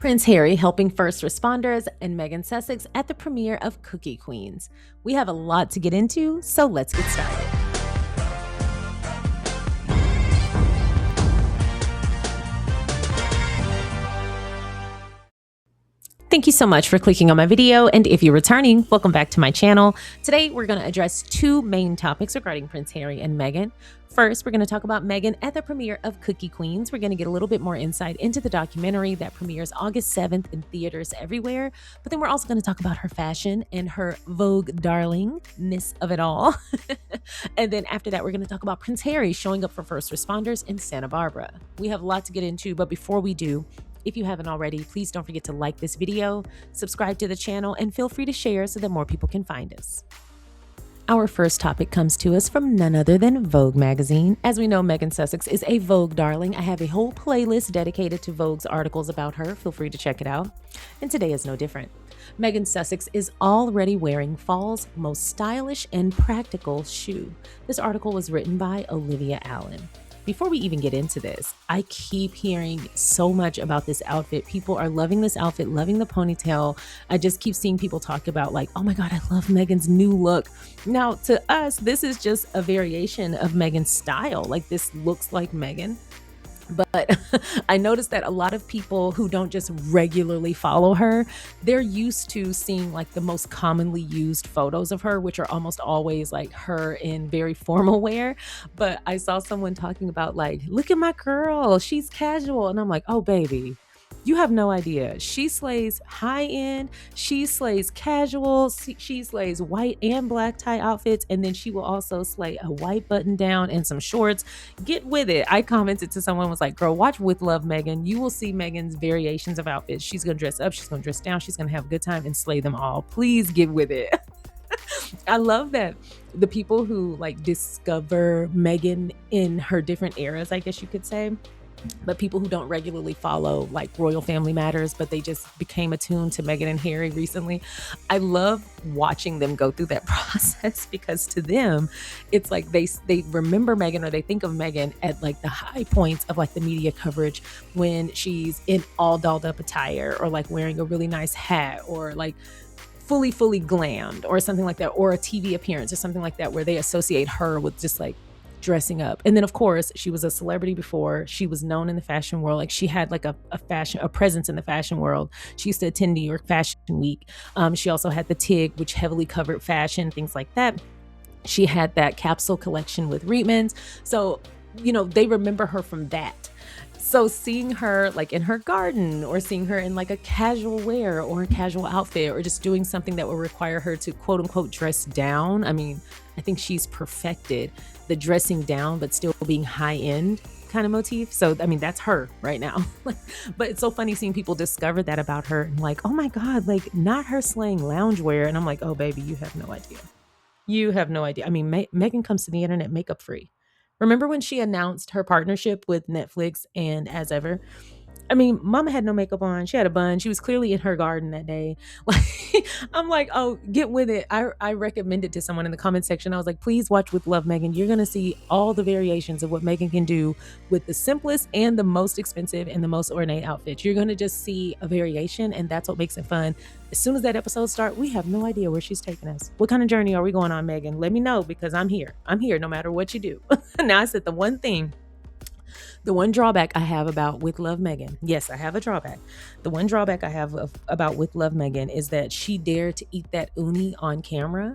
Prince Harry helping first responders, and Meghan Sussex at the premiere of Cookie Queens. We have a lot to get into, so let's get started. Thank you so much for clicking on my video, and if you're returning, welcome back to my channel. Today, we're going to address two main topics regarding Prince Harry and Meghan. First, we're going to talk about Meghan at the premiere of Cookie Queens. We're going to get a little bit more insight into the documentary that premieres August 7th in theaters everywhere. But then we're also going to talk about her fashion and her Vogue darlingness of it all. And then after that, we're going to talk about Prince Harry showing up for first responders in Santa Barbara. We have a lot to get into, but before we do, if you haven't already, please don't forget to like this video, subscribe to the channel, and feel free to share so that more people can find us. Our first topic comes to us from none other than Vogue magazine. As we know, Meghan Sussex is a Vogue darling. I have a whole playlist dedicated to Vogue's articles about her. Feel free to check it out. And today is no different. Meghan Sussex is already wearing fall's most stylish and practical shoe. This article was written by Olivia Allen. Before we even get into this, I keep hearing so much about this outfit. People are loving this outfit, loving the ponytail. I just keep seeing people talk about like, oh my God, I love Meghan's new look. Now, to us, this is just a variation of Meghan's style. Like, this looks like Meghan. But I noticed that a lot of people who don't just regularly follow her, they're used to seeing like the most commonly used photos of her, which are almost always like her in very formal wear. But I saw someone talking about like, look at my girl, she's casual. And I'm like, oh, baby, you have no idea. She slays high end, she slays casual, she slays white and black tie outfits, and then she will also slay a white button down and some shorts. Get with it. I commented to someone, was like, girl, watch With Love Meghan. You will see Meghan's variations of outfits. She's gonna dress up, she's gonna dress down, she's gonna have a good time and slay them all. Please get with it. I love that the people who like discover Meghan in her different eras, I guess you could say, but people who don't regularly follow like royal family matters, but they just became attuned to Meghan and Harry recently. I love watching them go through that process because to them, it's like they remember Meghan, or they think of Meghan at like the high points of like the media coverage when she's in all dolled up attire, or like wearing a really nice hat, or like fully glammed, or something like that, or a TV appearance or something like that, where they associate her with just like dressing up. And then of course she was a celebrity before. She was known in the fashion world. Like, she had like a presence in the fashion world. She used to attend New York Fashion Week. She also had the TIG, which heavily covered fashion, things like that. She had that capsule collection with Reitmans. So, you know, they remember her from that. So seeing her like in her garden, or seeing her in like a casual wear or a casual outfit, or just doing something that would require her to quote unquote dress down. I mean, I think she's perfected the dressing down but still being high end kind of motif. So I mean, that's her right now. But it's so funny seeing people discover that about her and like, oh my God, like not her slaying loungewear. And I'm like, oh baby, you have no idea. You have no idea. I mean, Meghan comes to the internet makeup free. Remember when she announced her partnership with Netflix, and As Ever? I mean, mama had no makeup on. She had a bun. She was clearly in her garden that day. Like, I'm like, oh, get with it. I recommended to someone in the comment section. I was like, please watch With Love Meghan. You're going to see all the variations of what Meghan can do with the simplest and the most expensive and the most ornate outfits. You're going to just see a variation, and that's what makes it fun. As soon as that episode starts, we have no idea where she's taking us. What kind of journey are we going on, Meghan? Let me know, because I'm here. I'm here no matter what you do. Now, I said the one drawback I have about With Love Meghan, yes, I have a drawback. The one drawback I have about With Love Meghan is that she dared to eat that uni on camera,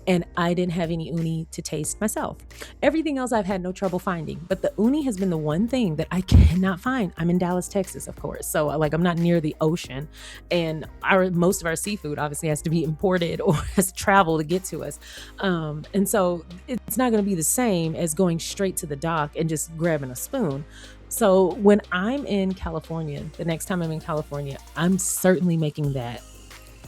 and I didn't have any uni to taste myself. Everything else I've had no trouble finding, but the uni has been the one thing that I cannot find. I'm in Dallas, Texas, of course, so like I'm not near the ocean, and most of our seafood obviously has to be imported or has to travel to get to us, and so it's not going to be the same as going straight to the dock and just grabbing a spoon. So when I'm in California, the next time I'm in California, I'm certainly making that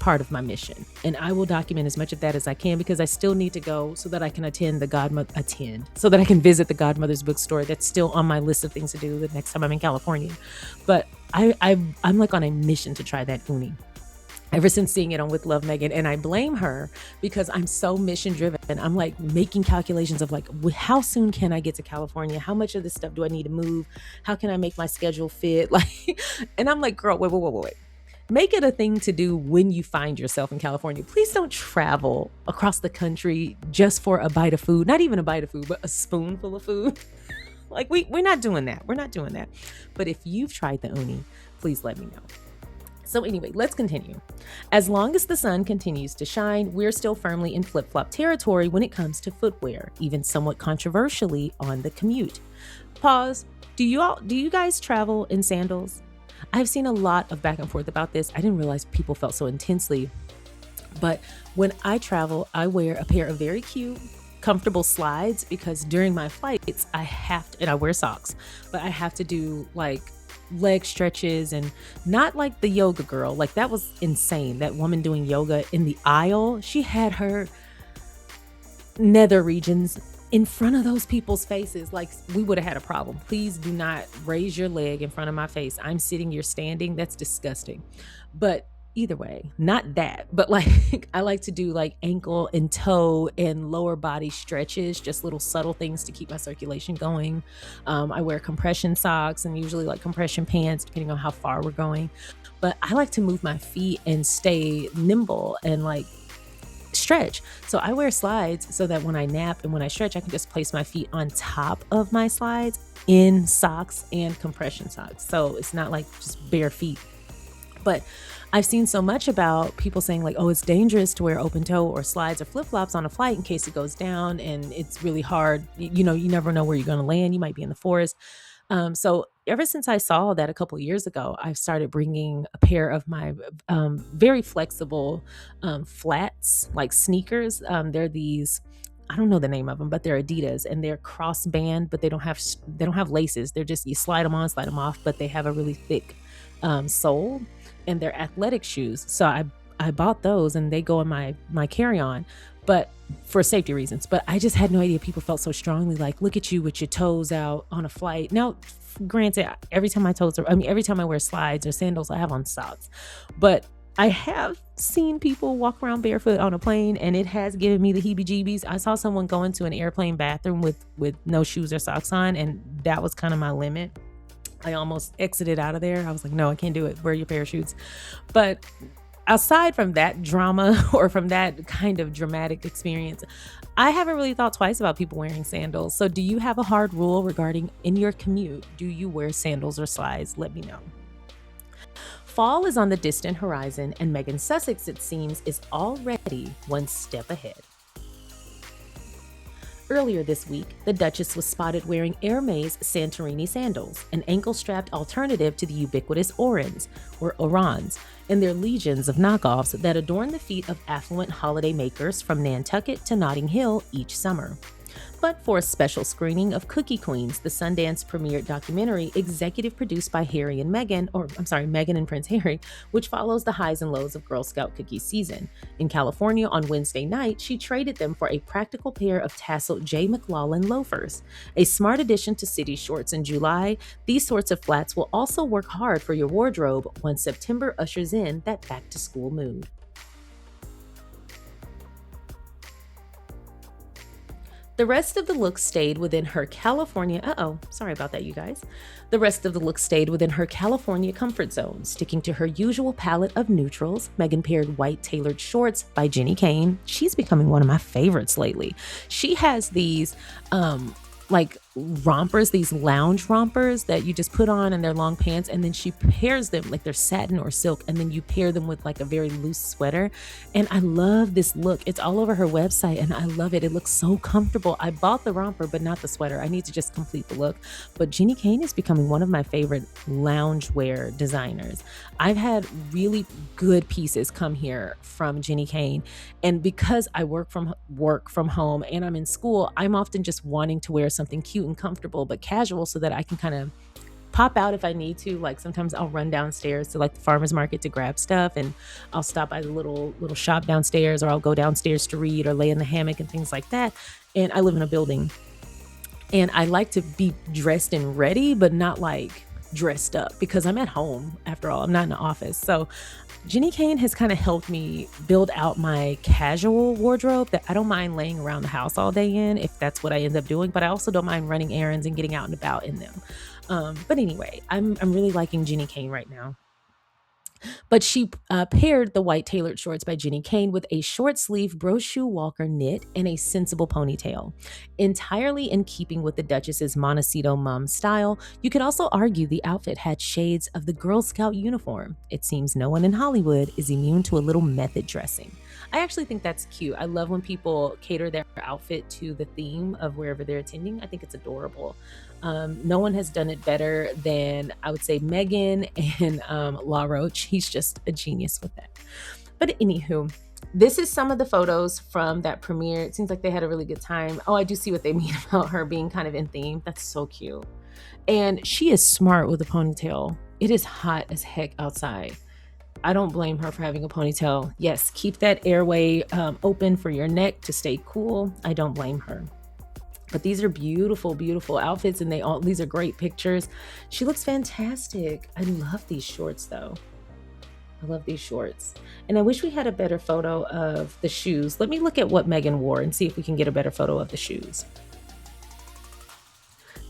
part of my mission, and I will document as much of that as I can, because I still need to go so that I can so that I can visit the Godmother's bookstore. That's still on my list of things to do the next time I'm in California. But I'm like on a mission to try that uni. ever since seeing it on With Love Megan. And I blame her because I'm so mission driven. I'm like making calculations of like, how soon can I get to California? How much of this stuff do I need to move? How can I make my schedule fit? Like, and I'm like, girl, wait. Make it a thing to do when you find yourself in California. Please don't travel across the country just for a bite of food. Not even a bite of food, but a spoonful of food. Like we're not doing that. We're not doing that. But if you've tried the uni, please let me know. So anyway, let's continue. As long as the sun continues to shine, we're still firmly in flip-flop territory when it comes to footwear, even somewhat controversially on the commute. Pause. Do you guys travel in sandals? I've seen a lot of back and forth about this. I didn't realize people felt so intensely. But when I travel, I wear a pair of very cute, comfortable slides because during my flights, and I wear socks, but I have to do like leg stretches and not like the yoga girl. Like that was insane. That woman doing yoga in the aisle, she had her nether regions in front of those people's faces. Like we would have had a problem. Please do not raise your leg in front of my face. I'm sitting, you're standing. That's disgusting. But either way, not that, but like I like to do like ankle and toe and lower body stretches, just little subtle things to keep my circulation going. I wear compression socks and usually like compression pants, depending on how far we're going. But I like to move my feet and stay nimble and like stretch. So I wear slides so that when I nap and when I stretch, I can just place my feet on top of my slides in socks and compression socks. So it's not like just bare feet. But I've seen so much about people saying like, oh, it's dangerous to wear open toe or slides or flip-flops on a flight in case it goes down and it's really hard. You never know where you're going to land. You might be in the forest. So ever since I saw that a couple of years ago, I've started bringing a pair of my very flexible flats, like sneakers. They're these, I don't know the name of them, but they're Adidas and they're crossband, but they don't have laces. They're just, you slide them on, slide them off, but they have a really thick sole. And they're athletic shoes. So I bought those and they go in my carry-on, but for safety reasons. But I just had no idea people felt so strongly like, look at you with your toes out on a flight. Now, granted, every time I wear slides or sandals, I have on socks. But I have seen people walk around barefoot on a plane and it has given me the heebie-jeebies. I saw someone go into an airplane bathroom with no shoes or socks on, and that was kind of my limit. I almost exited out of there. I was like, no, I can't do it. Wear your parachutes. But aside from that drama or from that kind of dramatic experience, I haven't really thought twice about people wearing sandals. So do you have a hard rule regarding in your commute? Do you wear sandals or slides? Let me know. Fall is on the distant horizon and Meghan Sussex, it seems, is already one step ahead. Earlier this week, the Duchess was spotted wearing Hermès Santorini sandals, an ankle-strapped alternative to the ubiquitous Orans, or Orans, and their legions of knockoffs that adorn the feet of affluent holiday makers from Nantucket to Notting Hill each summer. But for a special screening of Cookie Queens, the Sundance premiered documentary executive produced by Meghan and Prince Harry, which follows the highs and lows of Girl Scout cookie season. In California on Wednesday night, she traded them for a practical pair of tasseled J. McLaughlin loafers. A smart addition to city shorts in July, these sorts of flats will also work hard for your wardrobe once September ushers in that back-to-school mood. The rest of the look stayed within her California comfort zone, sticking to her usual palette of neutrals. Meghan paired white tailored shorts by Jenny Kane. She's becoming one of my favorites lately. She has these like rompers, these lounge rompers that you just put on and they're long pants, and then she pairs them like they're satin or silk, and then you pair them with like a very loose sweater. And I love this look. It's all over her website and I love it. It looks so comfortable. I bought the romper but not the sweater. I need to just complete the look. But Jenny Kane is becoming one of my favorite loungewear designers. I've had really good pieces come here from Jenny Kane, and because I work from home and I'm in school, I'm often just wanting to wear something cute and comfortable but casual so that I can kind of pop out if I need to. Like sometimes I'll run downstairs to like the farmer's market to grab stuff, and I'll stop by the little shop downstairs, or I'll go downstairs to read or lay in the hammock and things like that. And I live in a building and I like to be dressed and ready, but not like dressed up because I'm at home after all. I'm not in the office. So Jenny Kane has kind of helped me build out my casual wardrobe that I don't mind laying around the house all day in if that's what I end up doing, but I also don't mind running errands and getting out and about in them. But anyway, I'm really liking Jenny Kane right now. But she paired the white tailored shorts by Jenny Kane with a short sleeve Brochu Walker knit and a sensible ponytail. Entirely in keeping with the Duchess's Montecito mom style, you could also argue the outfit had shades of the Girl Scout uniform. It seems no one in Hollywood is immune to a little method dressing. I actually think that's cute. I love when people cater their outfit to the theme of wherever they're attending. I think it's adorable. No one has done it better than, I would say, Meghan and La Roche. He's just a genius with that. But anywho, this is some of the photos from that premiere. It seems like they had a really good time. Oh, I do see what they mean about her being kind of in theme. That's so cute. And she is smart with a ponytail. It is hot as heck outside. I don't blame her for having a ponytail. Yes, keep that airway open for your neck to stay cool. I don't blame her. But these are beautiful, beautiful outfits, and these are great pictures. She looks fantastic. I love these shorts, though. I love these shorts. And I wish we had a better photo of the shoes. Let me look at what Meghan wore and see if we can get a better photo of the shoes.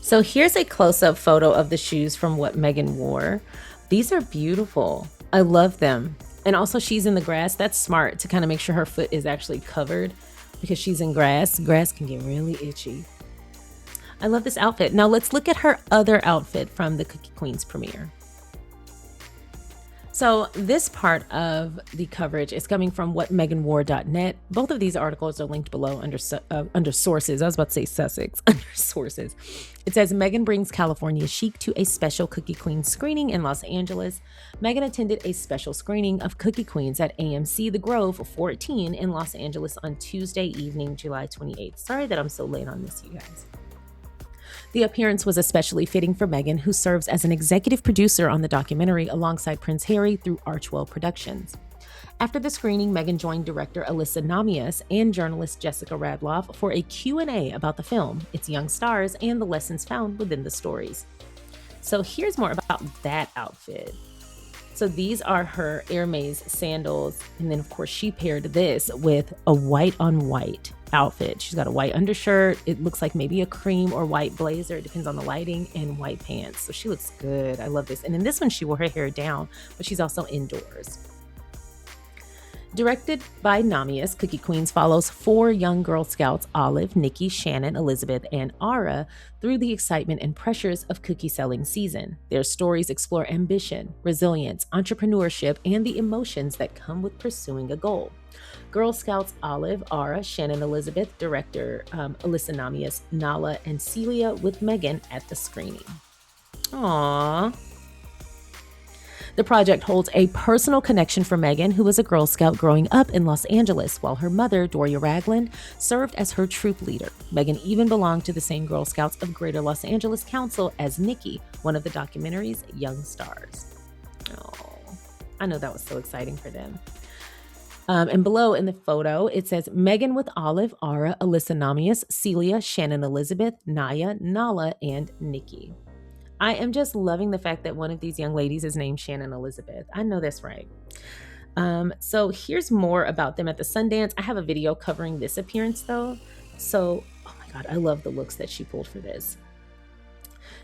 So here's a close-up photo of the shoes from what Meghan wore. These are beautiful. I love them. And also she's in the grass. That's smart to kind of make sure her foot is actually covered because she's in grass. Grass can get really itchy. I love this outfit. Now let's look at her other outfit from the Cookie Queen's premiere. So this part of the coverage is coming from whatmeghanwore.net. Both of these articles are linked below under sources. I was about to say Sussex, under sources. It says Meghan brings California chic to a special Cookie Queen screening in Los Angeles. Meghan attended a special screening of Cookie Queens at AMC The Grove 14 in Los Angeles on Tuesday evening, July 28th. Sorry that I'm so late on this, you guys. The appearance was especially fitting for Meghan, who serves as an executive producer on the documentary alongside Prince Harry through Archewell Productions. After the screening, Meghan joined director Alyssa Namias and journalist Jessica Radloff for a Q&A about the film, its young stars, and the lessons found within the stories. So here's more about that outfit. So these are her Hermes sandals, and then of course she paired this with a white on white outfit. She's got a white undershirt. It looks like maybe a cream or white blazer. It depends on the lighting, and white pants. So she looks good. I love this. And in this one, she wore her hair down, but she's also indoors. Directed by Namias, Cookie Queens follows 4 young Girl Scouts, Olive, Nikki, Shannon, Elizabeth, and Ara, through the excitement and pressures of cookie selling season. Their stories explore ambition, resilience, entrepreneurship, and the emotions that come with pursuing a goal. Girl Scouts Olive, Ara, Shannon, Elizabeth, director Alyssa Namias, Nala, and Celia with Meghan at the screening. Aww. The project holds a personal connection for Meghan, who was a Girl Scout growing up in Los Angeles, while her mother, Doria Ragland, served as her troop leader. Meghan even belonged to the same Girl Scouts of Greater Los Angeles Council as Nikki, one of the documentary's young stars. Oh, I know that was so exciting for them. And below in the photo, it says Meghan with Olive, Ara, Alyssa Namias, Celia, Shannon Elizabeth, Naya, Nala, and Nikki. I am just loving the fact that one of these young ladies is named Shannon Elizabeth. I know that's right. So here's more about them at the Sundance. I have a video covering this appearance though. So, oh my God, I love the looks that she pulled for this.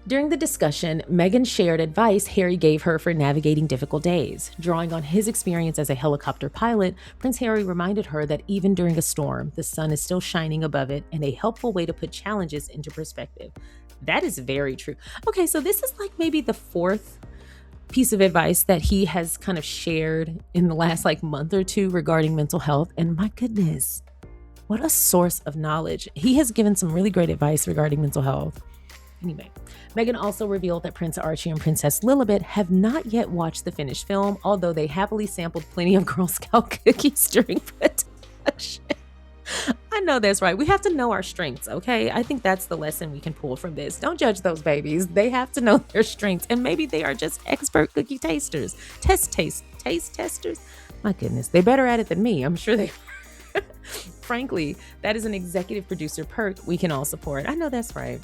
During the discussion, Meghan shared advice Harry gave her for navigating difficult days. Drawing on his experience as a helicopter pilot, Prince Harry reminded her that even during a storm, the sun is still shining above it, and a helpful way to put challenges into perspective. That is very true. Okay, so this is like maybe the 4th piece of advice that he has kind of shared in the last month or two regarding mental health. And my goodness, what a source of knowledge. He has given some really great advice regarding mental health. Anyway, Meghan also revealed that Prince Archie and Princess Lilibet have not yet watched the finished film, although they happily sampled plenty of Girl Scout cookies during production. I know that's right. We have to know our strengths, okay? I think that's the lesson we can pull from this. Don't judge those babies. They have to know their strengths, and maybe they are just expert cookie tasters. Taste testers. My goodness, they're better at it than me. I'm sure they are. Frankly, that is an executive producer perk we can all support. I know that's right.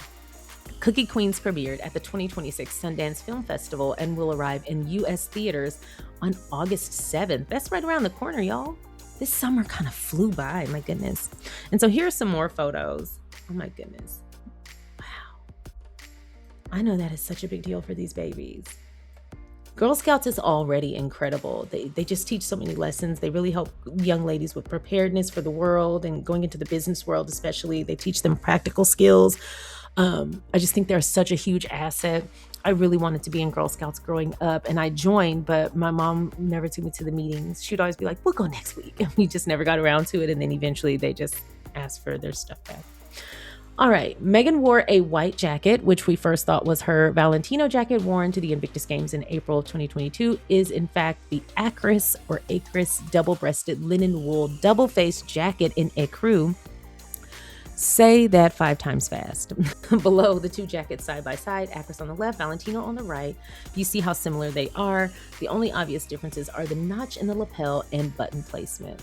Cookie Queens premiered at the 2026 Sundance Film Festival and will arrive in U.S. theaters on August 7th. That's right around the corner, y'all. This summer kind of flew by, my goodness. And so here's some more photos. Oh my goodness. Wow. I know that is such a big deal for these babies. Girl Scouts is already incredible. They just teach so many lessons. They really help young ladies with preparedness for the world and going into the business world, especially. They teach them practical skills. I just think they're such a huge asset. I really wanted to be in Girl Scouts growing up, and I joined, but my mom never took me to the meetings. She'd always be like, we'll go next week. And we just never got around to it. And then eventually they just asked for their stuff back. All right, Meghan wore a white jacket, which we first thought was her Valentino jacket worn to the Invictus Games in April of 2022, is in fact the Acris double-breasted linen wool double-faced jacket in ecru. Say that 5 times fast. Below the two jackets side by side, Acris on the left, Valentino on the right. You see how similar they are. The only obvious differences are the notch in the lapel and button placement.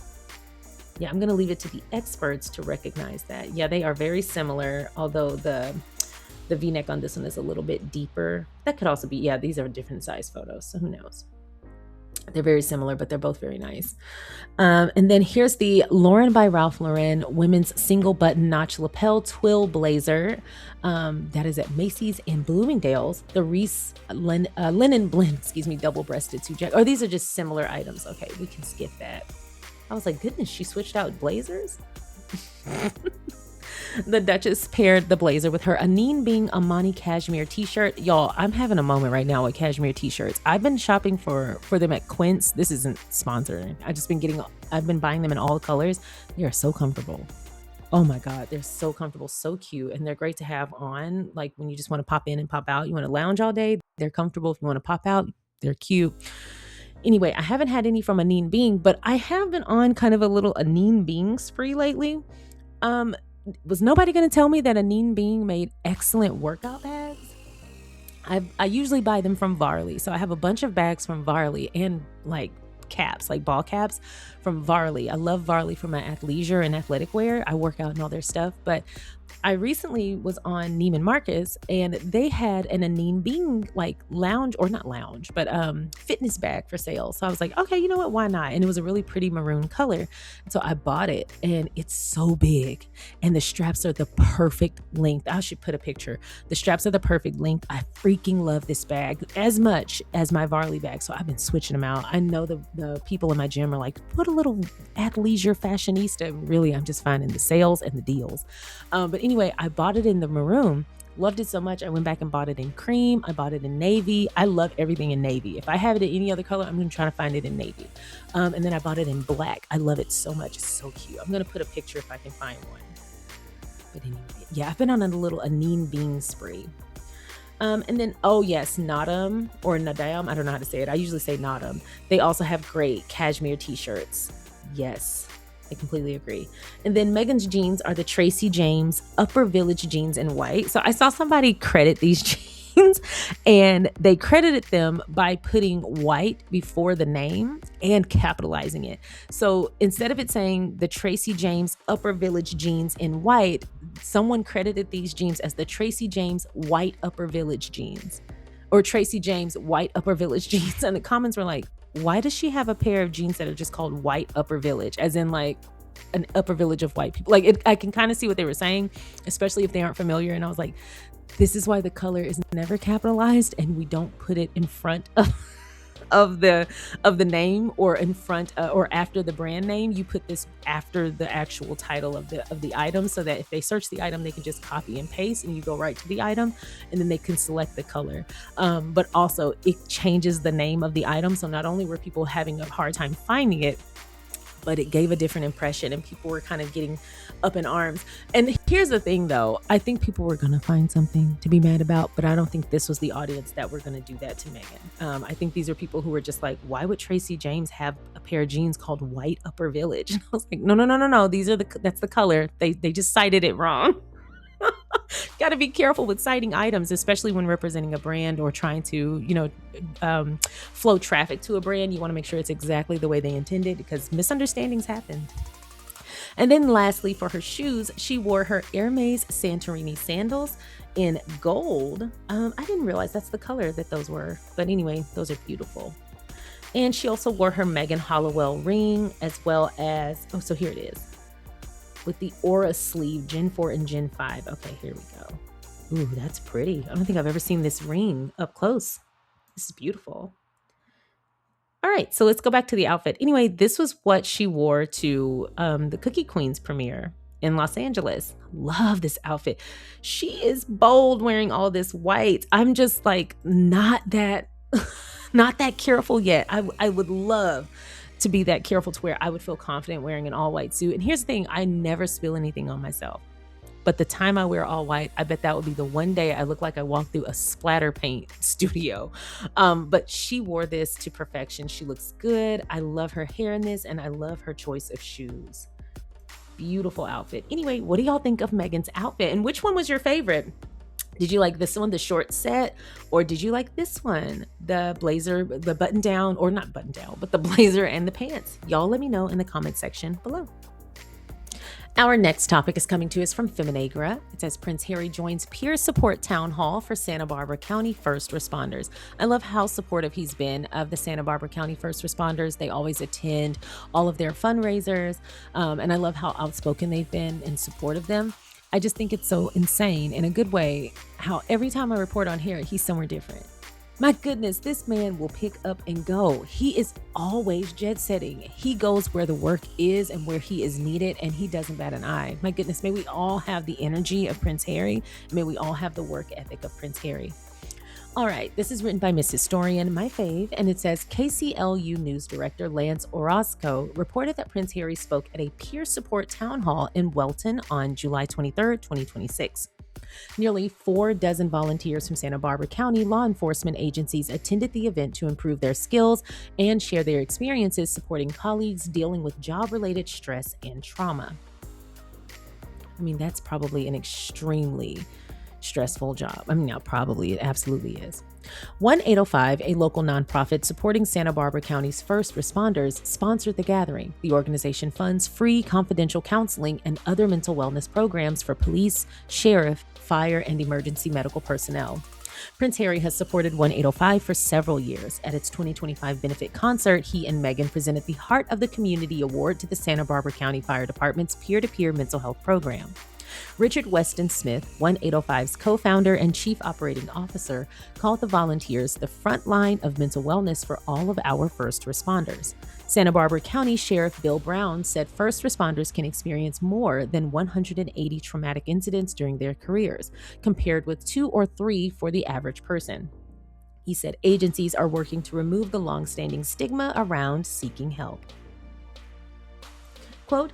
Yeah, I'm going to leave it to the experts to recognize that. Yeah, they are very similar, although the V-neck on this one is a little bit deeper. That could also be, yeah, these are different size photos, so who knows? They're very similar, but they're both very nice. And then here's the Lauren by Ralph Lauren women's single button notch lapel twill blazer. That is at Macy's and Bloomingdale's. The Reese linen blend, double-breasted suit jacket. Or these are just similar items. Okay, we can skip that. I was like, goodness, she switched out blazers? The Duchess paired the blazer with her Anine Bing Amani cashmere t-shirt. Y'all, I'm having a moment right now with cashmere t-shirts. I've been shopping for them at Quince. This isn't sponsored. I've been buying them in all colors. They are so comfortable. Oh my God, they're so comfortable, so cute. And they're great to have on, like when you just want to pop in and pop out. You want to lounge all day, they're comfortable. If you want to pop out, they're cute. Anyway, I haven't had any from Anine Bing, but I have been on kind of a little Anine Bing spree lately. Was nobody going to tell me that Anine Bing made excellent workout bags? I usually buy them from Varley. So I have a bunch of bags from Varley and like caps, like ball caps from Varley. I love Varley for my athleisure and athletic wear. I work out and all their stuff, but I recently was on Neiman Marcus and they had an Anine Bing like fitness bag for sale. So I was like, okay, you know what? Why not? And it was a really pretty maroon color. And so I bought it and it's so big and the straps are the perfect length. I should put a picture. The straps are the perfect length. I freaking love this bag as much as my Varley bag. So I've been switching them out. I know the people in my gym are like, put a little athleisure fashionista. Really, I'm just finding the sales and the deals. But anyway, I bought it in the maroon. Loved it so much. I went back and bought it in cream. I bought it in navy. I love everything in navy. If I have it in any other color, I'm going to try to find it in navy. And then I bought it in black. I love it so much. It's so cute. I'm going to put a picture if I can find one. But anyway, yeah, I've been on a little Anine Bing spree. And then, oh yes, Nadam or Nadam. I don't know how to say it. I usually say Nadam. They also have great cashmere t-shirts. Yes. I completely agree. And then Meghan's jeans are the Tracy James Upper Village jeans in white. So I saw somebody credit these jeans and they credited them by putting white before the name and capitalizing it. So instead of it saying the Tracy James Upper Village jeans in white, someone credited these jeans as the Tracy James White Upper Village jeans or Tracy James White Upper Village jeans. And the comments were like, why does she have a pair of jeans that are just called White Upper Village, as in like an upper village of white people? Like I can kind of see what they were saying, especially if they aren't familiar. And I was like, this is why the color is never capitalized and we don't put it in front of the name or in front or after the brand name. You put this after the actual title of the item so that if they search the item, they can just copy and paste and you go right to the item and then they can select the color. But also it changes the name of the item. So not only were people having a hard time finding it, but it gave a different impression and people were kind of getting up in arms. And here's the thing though, I think people were going to find something to be mad about, but I don't think this was the audience that were going to do that to Meghan. I think these are people who were just like, why would Tracy James have a pair of jeans called White Upper Village? And I was like, no. That's the color. They just cited it wrong. Got to be careful with citing items, especially when representing a brand or trying to, flow traffic to a brand. You want to make sure it's exactly the way they intended because misunderstandings happen. And then lastly, for her shoes, she wore her Hermes Santorini sandals in gold. I didn't realize that's the color that those were. But anyway, those are beautiful. And she also wore her Meghan Hollowell ring, as well as, oh, so here it is, with the Aura sleeve, Gen 4 and Gen 5. Okay, here we go. Ooh, that's pretty. I don't think I've ever seen this ring up close. This is beautiful. All right, so let's go back to the outfit. Anyway, this was what she wore to the Cookie Queen's premiere in Los Angeles. Love this outfit. She is bold wearing all this white. I'm just like not that careful yet. I would love to be that careful to where I would feel confident wearing an all white suit. And here's the thing, I never spill anything on myself. But the time I wear all white, I bet that would be the one day I look like I walked through a splatter paint studio. But she wore this to perfection. She looks good. I love her hair in this, and I love her choice of shoes. Beautiful outfit. Anyway, what do y'all think of Meghan's outfit? And which one was your favorite? Did you like this one, the short set, or did you like this one, the blazer, the button down, or not button down, but the blazer and the pants? Y'all let me know in the comment section below. Our next topic is coming to us from Feminagra. It says Prince Harry joins peer support town hall for Santa Barbara County first responders. I love how supportive he's been of the Santa Barbara County first responders. They always attend all of their fundraisers, and I love how outspoken they've been in support of them. I just think it's so insane in a good way how every time I report on Harry, he's somewhere different. My goodness, this man will pick up and go. He is always jet setting. He goes where the work is and where he is needed, and he doesn't bat an eye. My goodness, may we all have the energy of Prince Harry. May we all have the work ethic of Prince Harry. All right, this is written by Miss Historian, my fave, and it says KCLU News Director Lance Orozco reported that Prince Harry spoke at a peer support town hall in Welton on July 23rd, 2026. Nearly 4 dozen volunteers from Santa Barbara County law enforcement agencies attended the event to improve their skills and share their experiences supporting colleagues dealing with job-related stress and trauma. I mean, that's probably an extremely stressful job. I mean, not probably, it absolutely is. 1805, a local nonprofit supporting Santa Barbara County's first responders, sponsored the gathering. The organization funds free confidential counseling and other mental wellness programs for police, sheriff, fire, and emergency medical personnel. Prince Harry has supported 1805 for several years. At its 2025 benefit concert, he and Meghan presented the Heart of the Community Award to the Santa Barbara County Fire Department's peer-to-peer mental health program. Richard Weston Smith, 1805's co-founder and chief operating officer, called the volunteers the front line of mental wellness for all of our first responders. Santa Barbara County Sheriff Bill Brown said first responders can experience more than 180 traumatic incidents during their careers, compared with 2 or 3 for the average person. He said agencies are working to remove the long-standing stigma around seeking help. Quote,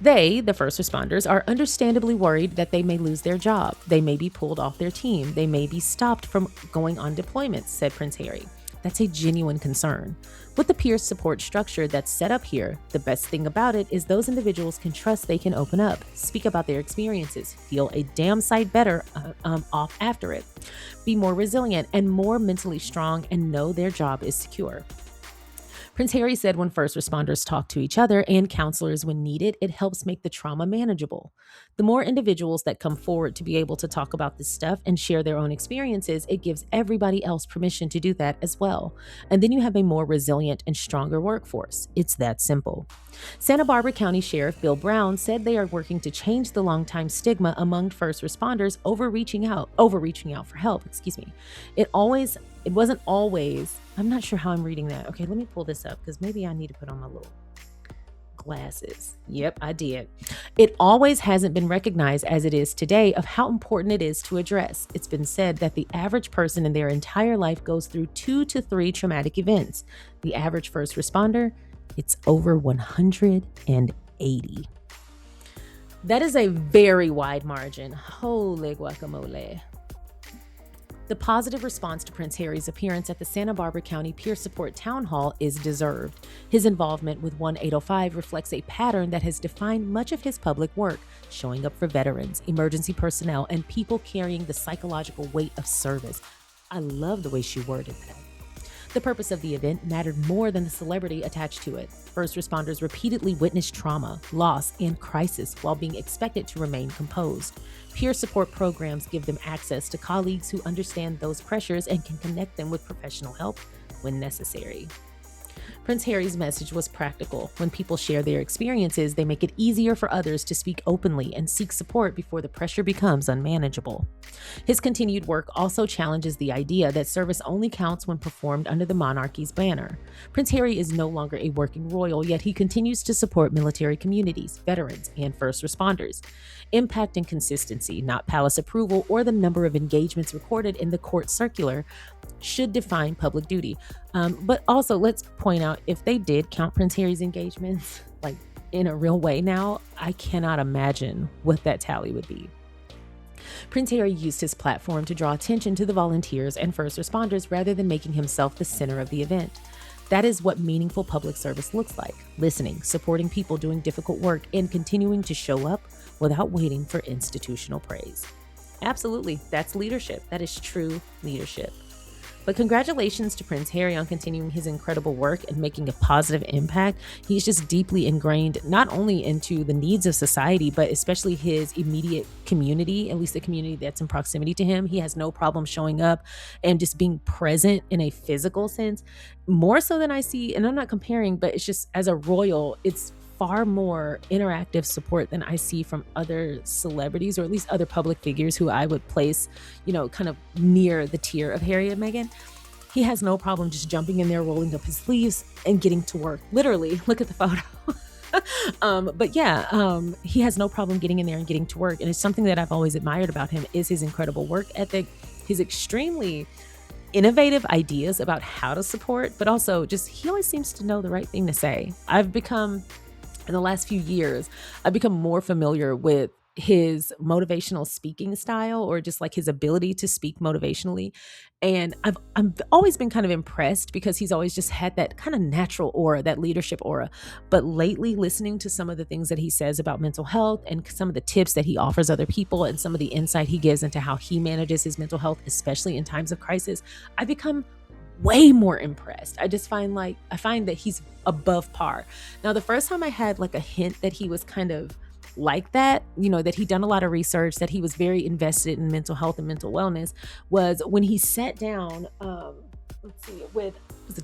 "They, the first responders, are understandably worried that they may lose their job. They may be pulled off their team. They may be stopped from going on deployments," said Prince Harry. That's a genuine concern. With the peer support structure that's set up here, the best thing about it is those individuals can trust they can open up, speak about their experiences, feel a damn sight better off after it, be more resilient and more mentally strong, and know their job is secure. Prince Harry said when first responders talk to each other and counselors when needed, it helps make the trauma manageable. The more individuals that come forward to be able to talk about this stuff and share their own experiences, it gives everybody else permission to do that as well. And then you have a more resilient and stronger workforce. It's that simple. Santa Barbara County Sheriff Bill Brown said they are working to change the longtime stigma among first responders over reaching out for help. It wasn't always, I'm not sure how I'm reading that. Okay, let me pull this up because maybe I need to put on my little glasses. Yep, I did. It always hasn't been recognized as it is today of how important it is to address. It's been said that the average person in their entire life goes through 2 to 3 traumatic events. The average first responder, it's over 180. That is a very wide margin. Holy guacamole. The positive response to Prince Harry's appearance at the Santa Barbara County Peer Support Town Hall is deserved. His involvement with 1805 reflects a pattern that has defined much of his public work, showing up for veterans, emergency personnel, and people carrying the psychological weight of service. I love the way she worded that. The purpose of the event mattered more than the celebrity attached to it. First responders repeatedly witnessed trauma, loss, and crisis while being expected to remain composed. Peer support programs give them access to colleagues who understand those pressures and can connect them with professional help when necessary. Prince Harry's message was practical. When people share their experiences, they make it easier for others to speak openly and seek support before the pressure becomes unmanageable. His continued work also challenges the idea that service only counts when performed under the monarchy's banner. Prince Harry is no longer a working royal, yet he continues to support military communities, veterans, and first responders. Impact and consistency, not palace approval or the number of engagements recorded in the court circular, should define public duty. But also, let's point out, if they did count Prince Harry's engagements like in a real way now, I cannot imagine what that tally would be. Prince Harry used his platform to draw attention to the volunteers and first responders rather than making himself the center of the event. That is what meaningful public service looks like: listening, supporting people doing difficult work, and continuing to show up without waiting for institutional praise. Absolutely, that's leadership. That is true leadership. But congratulations to Prince Harry on continuing his incredible work and making a positive impact. He's just deeply ingrained not only into the needs of society, but especially his immediate community, at least the community that's in proximity to him. He has no problem showing up and just being present in a physical sense, more so than I see. And I'm not comparing, but it's just as a royal, it's far more interactive support than I see from other celebrities, or at least other public figures who I would place, kind of near the tier of Harry and Meghan. He has no problem just jumping in there, rolling up his sleeves and getting to work. Literally, look at the photo. He has no problem getting in there and getting to work. And it's something that I've always admired about him is his incredible work ethic, his extremely innovative ideas about how to support, but also just he always seems to know the right thing to say. In the last few years, I've become more familiar with his motivational speaking style, or just like his ability to speak motivationally. And I've always been kind of impressed because he's always just had that kind of natural aura, that leadership aura. But lately, listening to some of the things that he says about mental health and some of the tips that he offers other people and some of the insight he gives into how he manages his mental health, especially in times of crisis, I've become way more impressed. I find that he's above par. Now, the first time I had like a hint that he was kind of like that, that he'd done a lot of research, that he was very invested in mental health and mental wellness, was when he sat down, with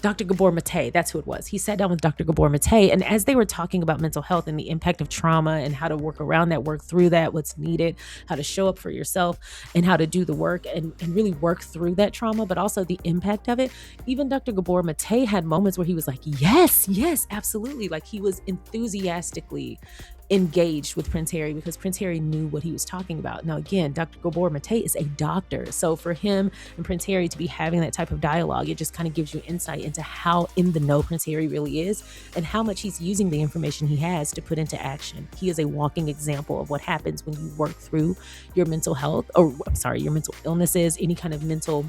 Dr. Gabor Mate. That's who it was. He sat down with Dr. Gabor Mate, and as they were talking about mental health and the impact of trauma and how to work around that, work through that, what's needed, how to show up for yourself and how to do the work and really work through that trauma, but also the impact of it. Even Dr. Gabor Mate had moments where he was like, yes, absolutely. Like he was enthusiastically engaged with Prince Harry because Prince Harry knew what he was talking about. Now, again, Dr. Gabor Mate is a doctor. So for him and Prince Harry to be having that type of dialogue, it just kind of gives you insight into how in the know Prince Harry really is and how much he's using the information he has to put into action. He is a walking example of what happens when you work through your mental health, your mental illnesses, any kind of mental,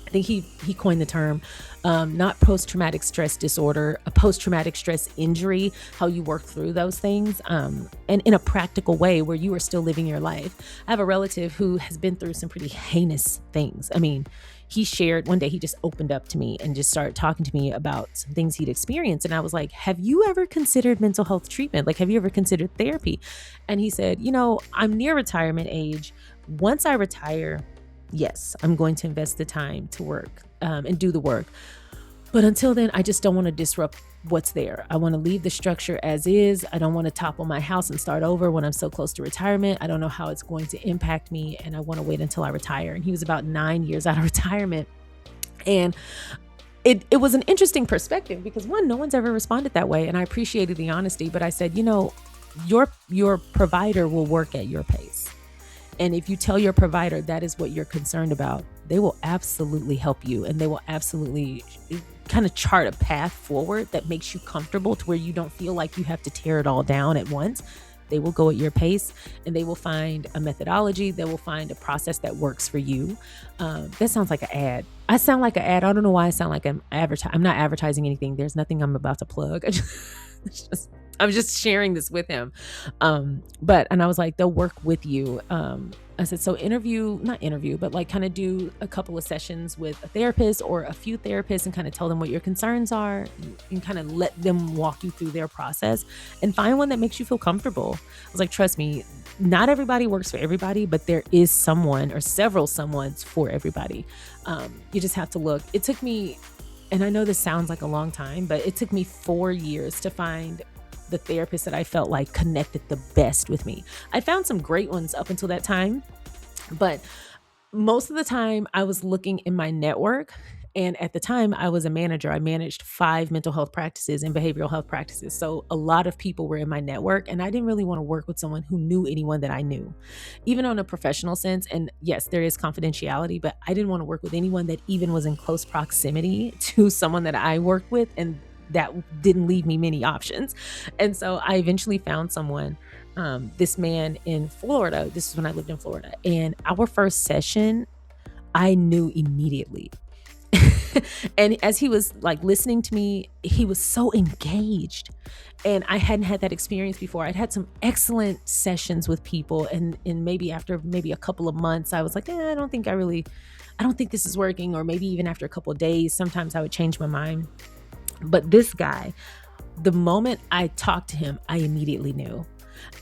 I think he coined the term, not post-traumatic stress disorder, a post-traumatic stress injury, how you work through those things, and in a practical way where you are still living your life. I have a relative who has been through some pretty heinous things. I mean, he shared one day, he just opened up to me and just started talking to me about some things he'd experienced. And I was like, have you ever considered mental health treatment? Like, have you ever considered therapy? And he said, I'm near retirement age. Once I retire, yes, I'm going to invest the time to work and do the work. But until then, I just don't want to disrupt what's there. I want to leave the structure as is. I don't want to topple my house and start over when I'm so close to retirement. I don't know how it's going to impact me, and I want to wait until I retire. And he was about 9 years out of retirement. And it was an interesting perspective because, one, no one's ever responded that way. And I appreciated the honesty, but I said, your provider will work at your pace. And if you tell your provider that is what you're concerned about, they will absolutely help you, and they will absolutely kind of chart a path forward that makes you comfortable to where you don't feel like you have to tear it all down at once. They will go at your pace, and they will find a methodology. They will find a process that works for you. That sounds like an ad. I sound like an ad. I don't know why I sound like I'm not advertising anything. There's nothing I'm about to plug. I'm just sharing this with him. And I was like, they'll work with you. I said, so not interview, but like kind of do a couple of sessions with a therapist or a few therapists and kind of tell them what your concerns are and kind of let them walk you through their process and find one that makes you feel comfortable. I was like, trust me, not everybody works for everybody, but there is someone or several someones for everybody. You just have to look. It took me, and I know this sounds like a long time, but it took me 4 years to find the therapist that I felt like connected the best with me. I found some great ones up until that time, but most of the time I was looking in my network. And at the time I was a manager. I managed 5 mental health practices and behavioral health practices. So a lot of people were in my network, and I didn't really want to work with someone who knew anyone that I knew, even on a professional sense. And yes, there is confidentiality, but I didn't want to work with anyone that even was in close proximity to someone that I worked with. And that didn't leave me many options. And so I eventually found someone, this man in Florida. This is when I lived in Florida. And our first session, I knew immediately. And as he was like listening to me, he was so engaged. And I hadn't had that experience before. I'd had some excellent sessions with people. And maybe after maybe a couple of months, I was like, I don't think this is working. Or maybe even after a couple of days, sometimes I would change my mind. But this guy, the moment I talked to him, I immediately knew.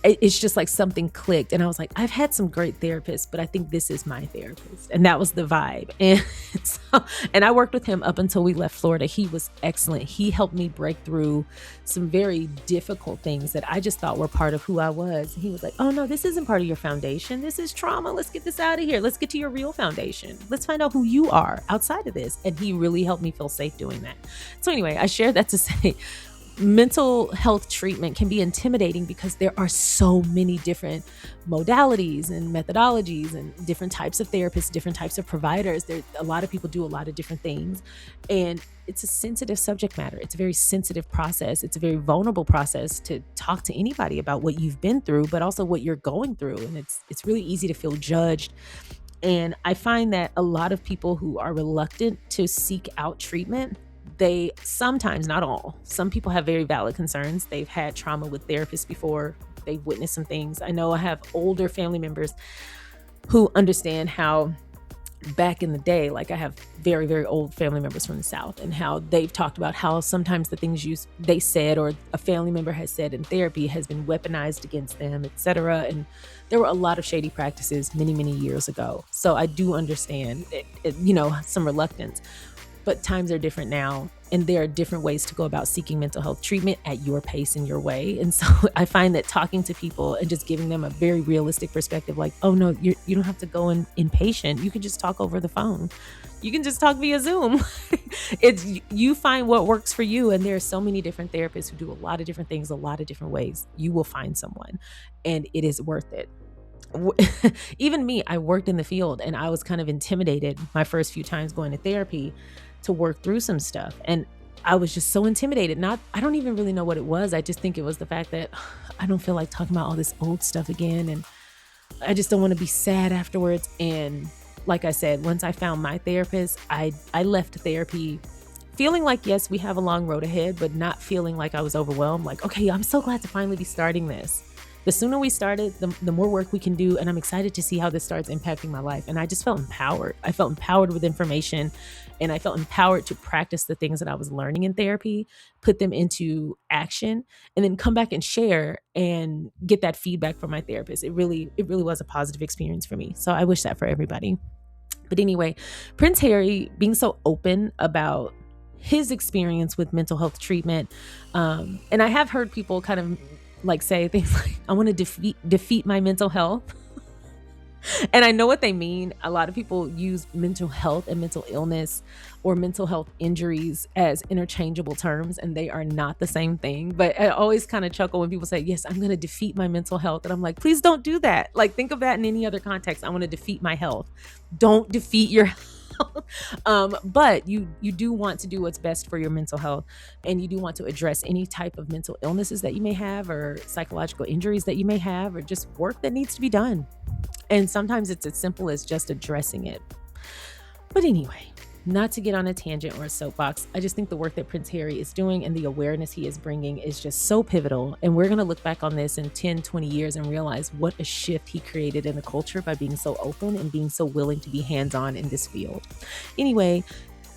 It's just like something clicked. And I was like, I've had some great therapists, but I think this is my therapist. And that was the vibe. And I worked with him up until we left Florida. He was excellent. He helped me break through some very difficult things that I just thought were part of who I was. He was like, oh no, this isn't part of your foundation. This is trauma. Let's get this out of here. Let's get to your real foundation. Let's find out who you are outside of this. And he really helped me feel safe doing that. So anyway, I shared that to say, mental health treatment can be intimidating because there are so many different modalities and methodologies and different types of therapists, different types of providers. A lot of people do a lot of different things, and it's a sensitive subject matter. It's a very sensitive process. It's a very vulnerable process to talk to anybody about what you've been through, but also what you're going through. And it's really easy to feel judged. And I find that a lot of people who are reluctant to seek out treatment, they sometimes, not all, some people have very valid concerns. They've had trauma with therapists before. They've witnessed some things. I know I have older family members who understand how back in the day, like I have very, very old family members from the South, and how they've talked about how sometimes the things they said or a family member has said in therapy has been weaponized against them, etc. And there were a lot of shady practices many, many years ago. So I do understand, some reluctance. But times are different now, and there are different ways to go about seeking mental health treatment at your pace and your way. And so I find that talking to people and just giving them a very realistic perspective, like, oh no, you don't have to go in inpatient. You can just talk over the phone. You can just talk via Zoom. You find what works for you. And there are so many different therapists who do a lot of different things, a lot of different ways. You will find someone, and it is worth it. Even me, I worked in the field, and I was kind of intimidated my first few times going to therapy to work through some stuff. And I was just so intimidated. I don't even really know what it was. I just think it was the fact that I don't feel like talking about all this old stuff again. And I just don't want to be sad afterwards. And like I said, once I found my therapist, I left therapy feeling like, yes, we have a long road ahead, but not feeling like I was overwhelmed. Like, okay, I'm so glad to finally be starting this. The sooner we start it, the more work we can do. And I'm excited to see how this starts impacting my life. And I just felt empowered. I felt empowered with information, and I felt empowered to practice the things that I was learning in therapy, put them into action, and then come back and share and get that feedback from my therapist. It really was a positive experience for me. So I wish that for everybody. But anyway, Prince Harry being so open about his experience with mental health treatment. And I have heard people kind of like say things like, I want to defeat my mental health. And I know what they mean. A lot of people use mental health and mental illness or mental health injuries as interchangeable terms, and they are not the same thing. But I always kind of chuckle when people say, yes, I'm going to defeat my mental health. And I'm like, please don't do that. Like, think of that in any other context. I want to defeat my health. Don't defeat your health. But you do want to do what's best for your mental health, and you do want to address any type of mental illnesses that you may have, or psychological injuries that you may have, or just work that needs to be done. And sometimes it's as simple as just addressing it. But anyway, not to get on a tangent or a soapbox, I just think the work that Prince Harry is doing and the awareness he is bringing is just so pivotal. And we're going to look back on this in 10, 20 years and realize what a shift he created in the culture by being so open and being so willing to be hands-on in this field. Anyway,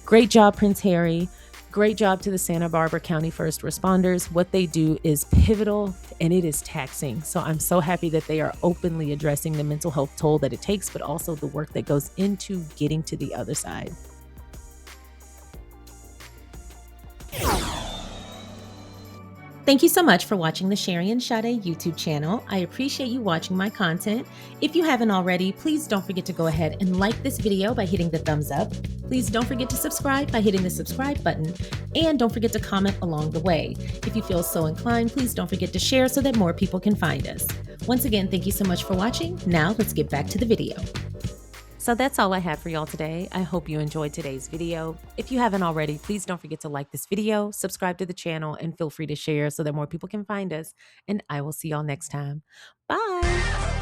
great job, Prince Harry. Great job to the Santa Barbara County first responders. What they do is pivotal and it is taxing. So I'm so happy that they are openly addressing the mental health toll that it takes, but also the work that goes into getting to the other side. Thank you so much for watching the SharionSade YouTube channel. I appreciate you watching my content. If you haven't already, please don't forget to go ahead and like this video by hitting the thumbs up. Please don't forget to subscribe by hitting the subscribe button. And don't forget to comment along the way. If you feel so inclined, please don't forget to share so that more people can find us. Once again, thank you so much for watching. Now let's get back to the video. So that's all I have for y'all today. I hope you enjoyed today's video. If you haven't already, please don't forget to like this video, subscribe to the channel, and feel free to share so that more people can find us. And I will see y'all next time. Bye.